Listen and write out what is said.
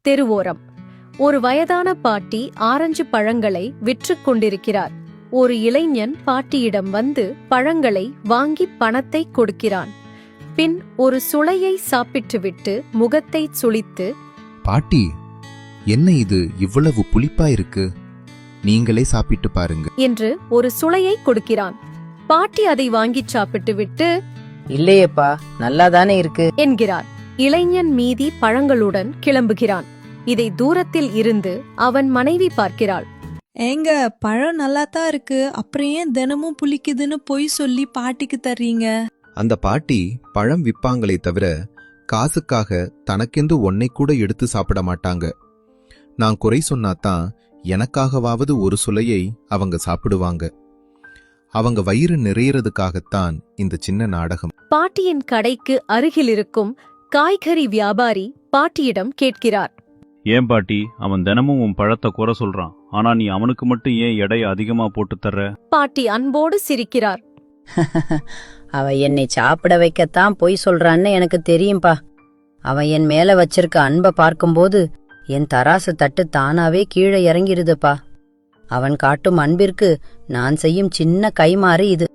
தெருவோரம் ஒரு வயதான பாட்டி ஆரஞ்சு பழங்களை விற்றுக் கொண்டிருக்கிறார். ஒரு இளைஞன் பாட்டியிடம் வந்து பழங்களை வாங்கி பணத்தை கொடுக்கிறான். பின் ஒரு சுளையை சாப்பிட்டுவிட்டு முகத்தை சுளித்து, பாட்டி, என்ன இது இவ்வளவு புளிப்பா இருக்கு? நீங்களே சாப்பிட்டு பாருங்க என்று ஒரு சுளையை கொடுக்கிறான். பாட்டி அதை வாங்கி சாப்பிட்டுவிட்டு, இல்லையேப்பா, நல்லாதானே இருக்கு என்கிறார். இளைஞன் மீதி பழங்களுடன் கிளம்புகிறான். இதை தூரத்தில் இருந்து அவன் மனைவி பார்க்கிறாள். ஏங்க, பழம் நல்லாத்தான் இருக்கு, அப்புறம் ஏன் தினமும் புளிக்குதுன்னு பொய் சொல்லி பாட்டிக்கு தர்றீங்க? அந்த பாட்டி பழம் விப்பாங்களே தவிர காசுக்காக தனக்கென்று ஒன்னை கூட எடுத்து சாப்பிட மாட்டாங்க. நான் குறை சொன்னாதான் எனக்காகவாவது ஒரு சுளையை அவங்க சாப்பிடுவாங்க. அவங்க வயிறு நிறையறதுக்காகத்தான் இந்த சின்ன நாடகம். பாட்டியின் கடைக்கு அருகில் இருக்கும் காய்கறி வியாபாரி பாட்டியிடம் கேட்கிறார். ஏன் பாட்டி, அவன் தினமும் உன் பழத்தை குறை சொல்றான், ஆனா நீ அவனுக்கு மட்டும் ஏன் எடையை அதிகமா போட்டு தர்ற? பாட்டி அன்போடு சிரிக்கிறார். அவ என்னை சாப்பிட வைக்கத்தான் பொய் சொல்றான்னு எனக்கு தெரியும்பா. அவன் என் மேல வச்சிருக்க அன்பை பார்க்கும்போது என் தராசு தட்டு தானாவே கீழே இறங்கிருதுப்பா. அவன் காட்டும் அன்பிற்கு நான் செய்யும் சின்ன கைமாறு இது.